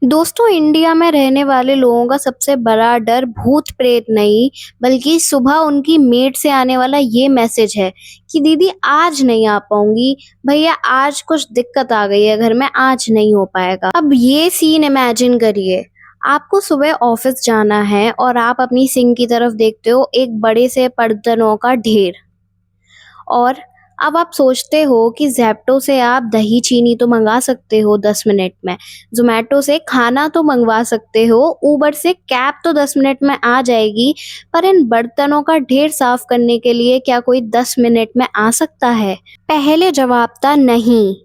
दोस्तों, इंडिया में रहने वाले लोगों का सबसे बड़ा डर भूत प्रेत नहीं, बल्कि सुबह उनकी मेड से आने वाला ये मैसेज है कि दीदी आज नहीं आ पाऊंगी, भैया आज कुछ दिक्कत आ गई है घर में, आज नहीं हो पाएगा। अब ये सीन इमेजिन करिए, आपको सुबह ऑफिस जाना है और आप अपनी सिंक की तरफ देखते हो एक बड़े से बर्तनों का ढेर। और अब आप सोचते हो कि ज़ेप्टो से आप दही चीनी तो मंगा सकते हो 10 मिनट में, ज़ोमैटो से खाना तो मंगवा सकते हो, उबर से कैब तो 10 मिनट में आ जाएगी, पर इन बर्तनों का ढेर साफ करने के लिए क्या कोई 10 मिनट में आ सकता है? पहले जवाब था नहीं।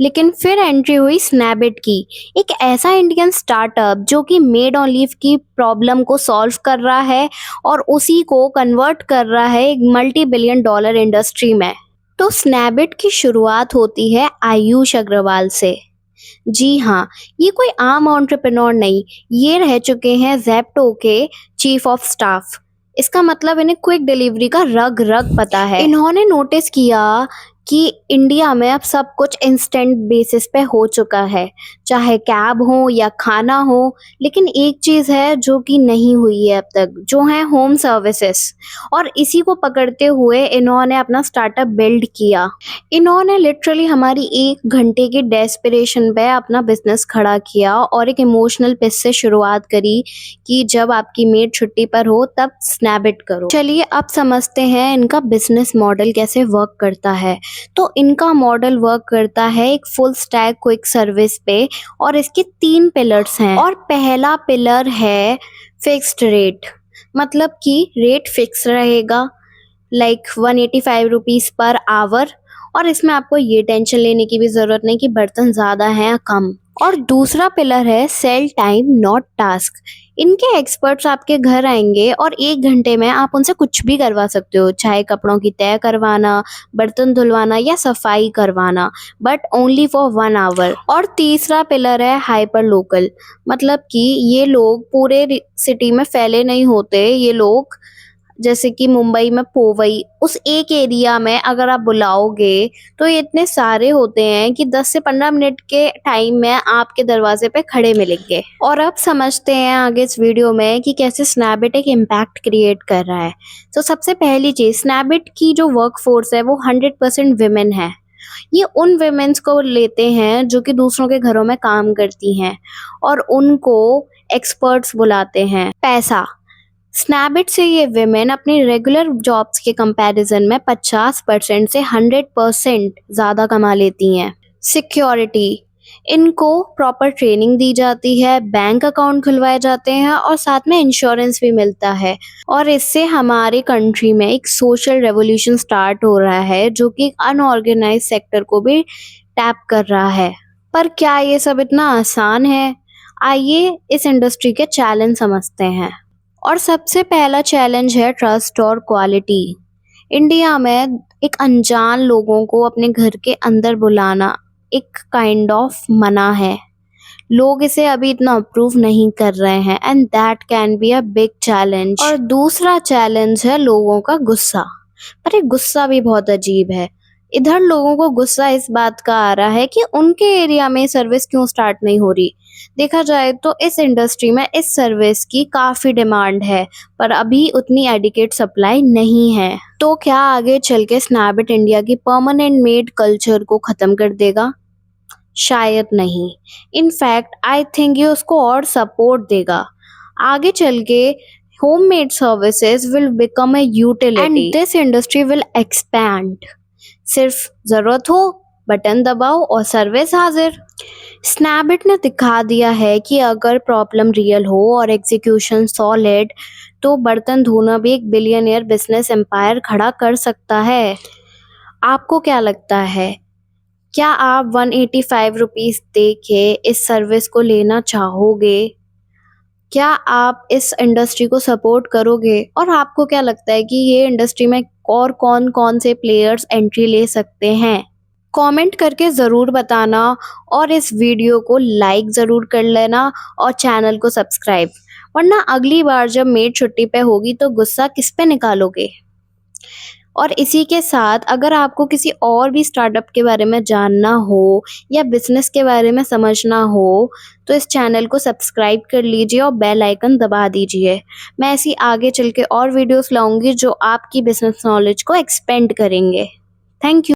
लेकिन फिर एंट्री हुई स्नैपडील की, एक ऐसा इंडियन स्टार्टअप जो कि मेड ऑन लीव की प्रॉब्लम को सॉल्व कर रहा है और उसी को कन्वर्ट कर रहा है एक मल्टी बिलियन डॉलर इंडस्ट्री में। तो स्नैपडील की शुरुआत होती है आयुष अग्रवाल से। जी हाँ, ये कोई आम एंटरप्रेन्योर नहीं, ये रह चुके हैं ज़ेप्टो के चीफ ऑफ स्टाफ। इसका मतलब इन्हें क्विक डिलीवरी का रग रग पता है। इन्होंने नोटिस किया कि इंडिया में अब सब कुछ इंस्टेंट बेसिस पे हो चुका है, चाहे कैब हो या खाना हो, लेकिन एक चीज़ है जो कि नहीं हुई है अब तक, जो है होम सर्विसेज। और इसी को पकड़ते हुए इन्होंने अपना स्टार्टअप बिल्ड किया। इन्होंने लिटरली हमारी 1 घंटे की डेस्परेशन पे अपना बिजनेस खड़ा किया और एक इमोशनल पिच से शुरुआत करी कि जब आपकी मेड छुट्टी पर हो तब स्नैपडील करो। चलिए अब समझते हैं इनका बिजनेस मॉडल कैसे वर्क करता है। तो इनका मॉडल वर्क करता है एक फुल स्टैक क्विक सर्विस पे, और इसके 3 पिलर्स हैं। और पहला पिलर है फिक्स्ड रेट, मतलब कि रेट फिक्स रहेगा, लाइक 185 रुपीज़ पर आवर। और इसमें आपको ये टेंशन लेने की भी ज़रूरत नहीं कि बर्तन ज़्यादा हैं या कम। और दूसरा पिलर है सेल टाइम नॉट टास्क। इनके एक्सपर्ट्स आपके घर आएंगे और 1 घंटे में आप उनसे कुछ भी करवा सकते हो, चाहे कपड़ों की तय करवाना, बर्तन धुलवाना या सफाई करवाना, बट ओनली फॉर 1 आवर। और तीसरा पिलर है हाइपर लोकल, मतलब कि ये लोग पूरे सिटी में फैले नहीं होते। ये लोग जैसे कि मुंबई में पोवई, उस एक एरिया में अगर आप बुलाओगे तो ये इतने सारे होते हैं कि 10 से 15 मिनट के टाइम में आपके दरवाजे पे खड़े मिलेंगे। और अब समझते हैं आगे इस वीडियो में कि कैसे स्नैपडील एक इम्पैक्ट क्रिएट कर रहा है। तो सबसे पहली चीज़, स्नैपडील की जो वर्क फोर्स है वो 100% विमेन है। ये उन विमेन्स को लेते हैं जो कि दूसरों के घरों में काम करती हैं, और उनको एक्सपर्ट्स बुलाते हैं। पैसा, स्नैपडील से ये विमेन अपनी रेगुलर जॉब्स के कंपैरिजन में 50% से 100% ज़्यादा कमा लेती हैं। सिक्योरिटी, इनको प्रॉपर ट्रेनिंग दी जाती है, बैंक अकाउंट खुलवाए जाते हैं और साथ में इंश्योरेंस भी मिलता है। और इससे हमारे कंट्री में एक सोशल रेवोल्यूशन स्टार्ट हो रहा है जो कि अनऑर्गेनाइज सेक्टर को भी टैप कर रहा है। पर क्या ये सब इतना आसान है? आइए इस इंडस्ट्री के चैलेंज समझते हैं। और सबसे पहला चैलेंज है ट्रस्ट और क्वालिटी। इंडिया में एक अनजान लोगों को अपने घर के अंदर बुलाना एक काइंड ऑफ मना है। लोग इसे अभी इतना अप्रूव नहीं कर रहे हैं, and that can be a big challenge. और दूसरा चैलेंज है लोगों का गुस्सा। पर ये गुस्सा भी बहुत अजीब है। इधर लोगों को गुस्सा इस बात का आ रहा है कि उनके एरिया में सर्विस क्यों स्टार्ट नहीं हो रही। देखा जाए तो इस इंडस्ट्री में इस सर्विस की काफ़ी डिमांड है, पर अभी उतनी एडिकेट सप्लाई नहीं है। तो क्या आगे चल के स्नैपडील इंडिया की परमानेंट मेड कल्चर को ख़त्म कर देगा? शायद नहीं। इनफैक्ट आई थिंक ये उसको और सपोर्ट देगा। आगे चल के homemade services will become a utility and this industry will expand. सिर्फ ज़रूरत हो, बटन दबाओ और सर्विस हाजिर। स्नैपडील ने दिखा दिया है कि अगर प्रॉब्लम रियल हो और एग्जीक्यूशन सॉलिड, तो बर्तन धोना भी एक बिलियनियर बिजनेस एम्पायर खड़ा कर सकता है। आपको क्या लगता है? क्या आप 185 रुपीज़ दे के इस सर्विस को लेना चाहोगे? क्या आप इस इंडस्ट्री को सपोर्ट करोगे? और आपको क्या लगता है कि ये इंडस्ट्री में और कौन कौन से प्लेयर्स एंट्री ले सकते हैं? कमेंट करके ज़रूर बताना, और इस वीडियो को लाइक ज़रूर कर लेना और चैनल को सब्सक्राइब। वरना अगली बार जब मेड छुट्टी पे होगी तो गुस्सा किस पे निकालोगे? और इसी के साथ अगर आपको किसी और भी स्टार्टअप के बारे में जानना हो या बिज़नेस के बारे में समझना हो, तो इस चैनल को सब्सक्राइब कर लीजिए और बेल आइकन दबा दीजिए। मैं ऐसी आगे चल के और वीडियोज़ लाऊँगी जो आपकी बिज़नेस नॉलेज को एक्सपेंड करेंगे। Thank you.